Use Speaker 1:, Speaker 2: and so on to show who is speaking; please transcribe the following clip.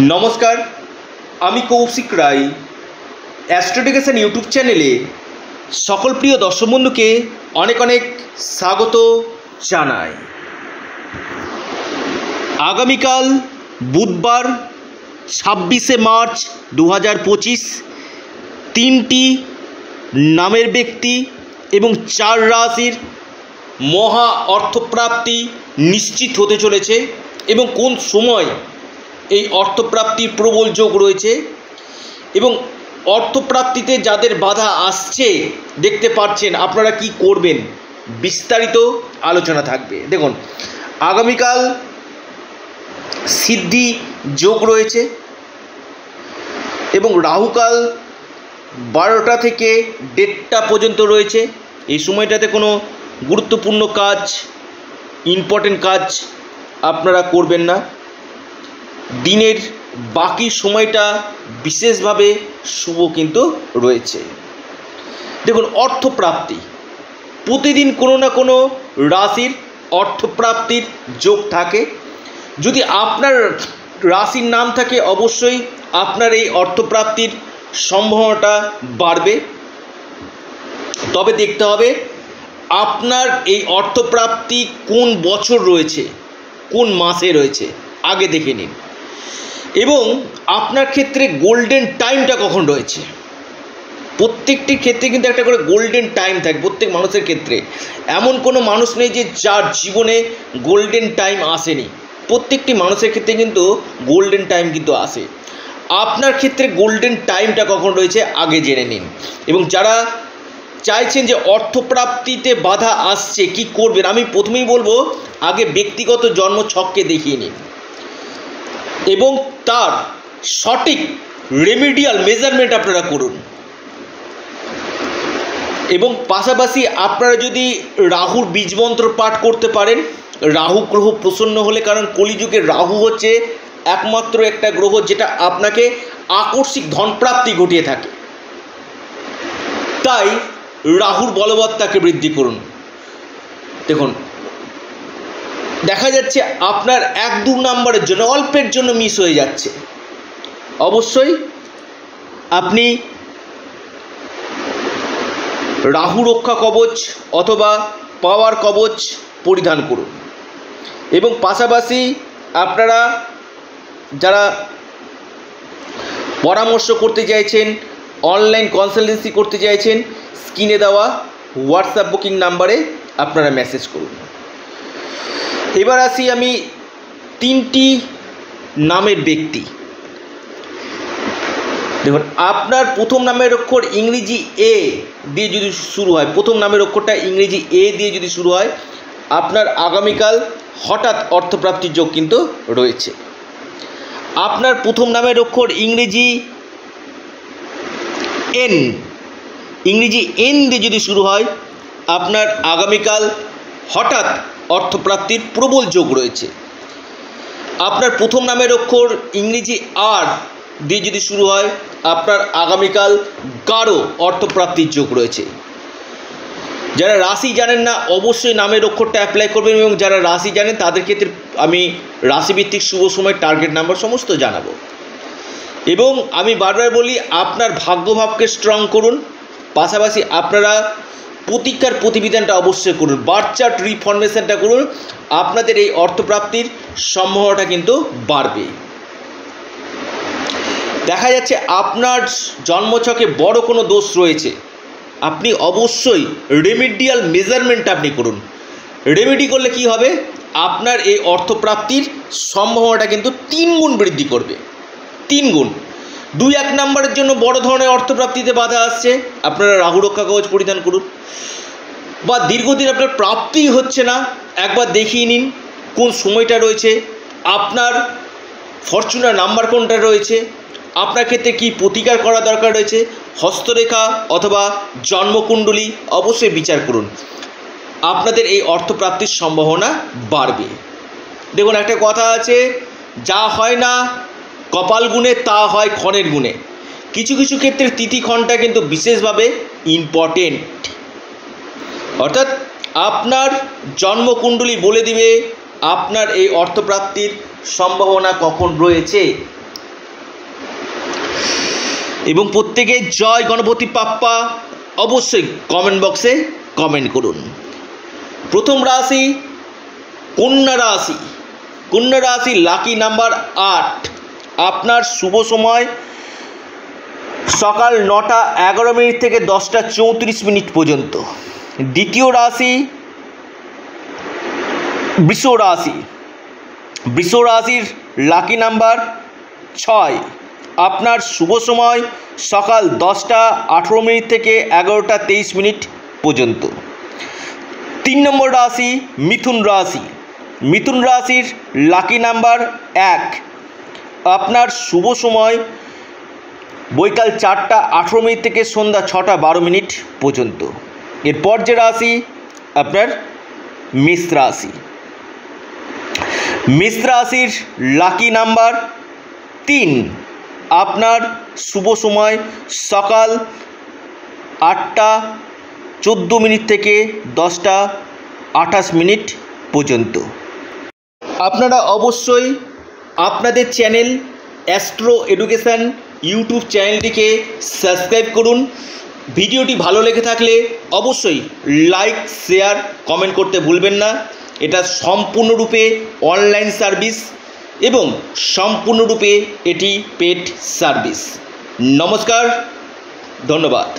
Speaker 1: নমস্কার, আমি কৌশিক রায়। অ্যাস্ট্রোডিকেশন ইউটিউব চ্যানেলে সকল প্রিয় দর্শক বন্ধুকে অনেক অনেক স্বাগত জানাই। আগামীকাল বুধবার 26শে মার্চ 2025 তিনটি নামের ব্যক্তি এবং 4 রাশির মহা অর্থপ্রাপ্তি নিশ্চিত হতে চলেছে এবং কোন সময় এই অর্থপ্রাপ্তির প্রবল যোগ রয়েছে এবং অর্থপ্রাপ্তিতে যাদের বাধা আসছে দেখতে পাচ্ছেন আপনারা কি করবেন, বিস্তারিত আলোচনা থাকবে। দেখুন, আগামীকাল সিদ্ধি যোগ রয়েছে এবং রাহুকাল 12টা থেকে 1:30টা পর্যন্ত রয়েছে। এই সময়টাতে কোনো গুরুত্বপূর্ণ কাজ, ইম্পর্টেন্ট কাজ আপনারা করবেন না। দিনের বাকি সময়টা বিশেষভাবে শুভ কিন্তু রয়েছে। দেখুন, অর্থপ্রাপ্তি প্রতিদিন কোনো না কোনো রাশির অর্থপ্রাপ্তির যোগ থাকে। যদি আপনার রাশির নাম থাকে অবশ্যই আপনার এই অর্থপ্রাপ্তির সম্ভাবনাটা বাড়বে। তবে দেখতে হবে আপনার এই অর্থপ্রাপ্তি কোন বছর রয়েছে, কোন মাসে রয়েছে, আগে দেখে নিন। এবং আপনার ক্ষেত্রে গোল্ডেন টাইমটা কখন রয়েছে। প্রত্যেকটির ক্ষেত্রে কিন্তু একটা করে গোল্ডেন টাইম থাকে প্রত্যেক মানুষের ক্ষেত্রে। এমন কোনো মানুষ নেই যে যার জীবনে গোল্ডেন টাইম আসেনি। প্রত্যেকটি মানুষের ক্ষেত্রে কিন্তু গোল্ডেন টাইম কিন্তু আসে। আপনার ক্ষেত্রে গোল্ডেন টাইমটা কখন রয়েছে আগে জেনে নিন। এবং যারা চাইছেন যে অর্থপ্রাপ্তিতে বাধা আসছে কি করবেন, আমি প্রথমেই বলবো আগে ব্যক্তিগত জন্ম ছককে দেখিয়ে নিন এবং তার সঠিক রেমিডিয়াল মেজারমেন্ট আপনারা করুন। এবং পাশাপাশি আপনারা যদি রাহুর বীজমন্ত্র পাঠ করতে পারেন, রাহু গ্রহ প্রসন্ন হলে, কারণ কলিযুগের রাহু হচ্ছে একমাত্র একটা গ্রহ যেটা আপনাকে আকস্মিক ধনপ্রাপ্তি ঘটিয়ে থাকে। তাই রাহুর বলবত্তাকে বৃদ্ধি করুন। দেখুন, দেখা যাচ্ছে আপনার 1-2 নম্বরের জন্য, অল্পের জন্য মিস হয়ে যাচ্ছে। অবশ্যই আপনি রাহু রক্ষা কবচ অথবা পাওয়ার কবচ পরিধান করুন। এবং পাশাপাশি আপনারা যারা পরামর্শ করতে চাইছেন, অনলাইন কনসালটেন্সি করতে চাইছেন, স্ক্রিনে দেওয়া হোয়াটসঅ্যাপ বুকিং নাম্বারে আপনারা মেসেজ করুন। এবার আসি আমি 3টি নামের ব্যক্তি। দেখুন, আপনার প্রথম নামের অক্ষর ইংরেজি এ দিয়ে যদি শুরু হয়, প্রথম নামের অক্ষরটা ইংরেজি এ দিয়ে যদি শুরু হয়, আপনার আগামীকাল হঠাৎ অর্থপ্রাপ্তির যোগ কিন্তু রয়েছে। আপনার প্রথম নামের অক্ষর ইংরেজি এন দিয়ে যদি শুরু হয়, আপনার আগামীকাল হঠাৎ অর্থপ্রাপ্তির প্রবল যোগ রয়েছে। আপনার প্রথম নামের অক্ষর ইংরেজি আর দিয়ে যদি শুরু হয়, আপনার আগামীকাল গাঢ় অর্থপ্রাপ্তির যোগ রয়েছে। যারা রাশি জানেন না অবশ্যই নামের অক্ষরটা অ্যাপ্লাই করবেন এবং যারা রাশি জানেন তাদের ক্ষেত্রে আমি রাশিভিত্তিক শুভ সময়, টার্গেট নাম্বার সমস্ত জানাবো। এবং আমি বারবার বলি আপনার ভাগ্যভাবকে স্ট্রং করুন। পাশাপাশি আপনারা প্রতিকার প্রতিবিধানটা অবশ্যই করুন, বার্থ চার্ট রিফরমেশনটা করুন। আপনাদের এই অর্থপ্রাপ্তির সম্ভাবনাটা কিন্তু বাড়বে। দেখা যাচ্ছে আপনার জন্মছকে বড় কোনো দোষ রয়েছে, আপনি অবশ্যই রেমিডিয়াল মেজারমেন্ট আপনি করুন। রেমেডি করলে কি হবে, আপনার এই অর্থপ্রাপ্তির সম্ভাবনাটা কিন্তু 3 গুণ বৃদ্ধি করবে। 3 গুণ। 2-1 নম্বরের জন্য বড় ধরনের অর্থপ্রাপ্তিতে বাধা আসছে, আপনারা রাহু রক্ষা কবচ পরিধান করুন। বা দীর্ঘদিন আপনার প্রাপ্তি হচ্ছে না, একবার দেখিয়ে নিন কোন সময়টা রয়েছে, আপনার ফরচুনার নাম্বার কোনটা রয়েছে, আপনার ক্ষেত্রে কি প্রতিকার করা দরকার রয়েছে, হস্তরেখা অথবা জন্মকুণ্ডলী অবশ্যই বিচার করুন। আপনাদের এই অর্থপ্রাপ্তির সম্ভাবনা বাড়বে। দেখুন, একটা কথা আছে, যা হয় না কপাল গুণে তা হয় ক্ষণের গুণে। কিছু কিছু ক্ষেত্রে তিথিক্ষণটা কিন্তু বিশেষভাবে ইম্পর্টেন্ট। অর্থাৎ আপনার জন্মকুণ্ডলী বলে দিবে আপনার এই অর্থপ্রাপ্তির সম্ভাবনা কখন রয়েছে। এবং প্রত্যেকে জয় গণপতি বাপ্পা অবশ্যই কমেন্ট বক্সে কমেন্ট করুন। প্রথম রাশি কন্যা রাশি। কন্যা রাশি লাকি নাম্বার 8। আপনার শুভ সময় সকাল 9টা 11 মিনিট থেকে 10টা 34 মিনিট পর্যন্ত। দ্বিতীয় রাশি বৃষ রাশি। বৃষ রাশির লাকি নাম্বার 6। আপনার শুভ সময় সকাল 10টা 18 মিনিট থেকে 11টা 23 মিনিট পর্যন্ত। 3 নম্বর রাশি মিথুন রাশি। মিথুন রাশির লাকি নাম্বার 1। আপনার শুভ সময় বৈকাল 4টা 18 মিনিট থেকে সন্ধ্যা 6টা 12 মিনিট পর্যন্ত। এরপর যে রাশি আপনার মেষ রাশি। মেষ রাশির লাকি নাম্বার 3। আপনার শুভ সময় সকাল 8টা 14 মিনিট থেকে 10টা 28 মিনিট পর্যন্ত। আপনারা অবশ্যই আপনাদের চ্যানেল অ্যাস্ট্রো এডুকেশান ইউটিউব চ্যানেলটিকে সাবস্ক্রাইব করুন। ভিডিওটি ভালো লেগে থাকলে অবশ্যই লাইক শেয়ার কমেন্ট করতে ভুলবেন না। এটা সম্পূর্ণরূপে অনলাইন সার্ভিস এবং সম্পূর্ণরূপে এটি পেড সার্ভিস। নমস্কার, ধন্যবাদ।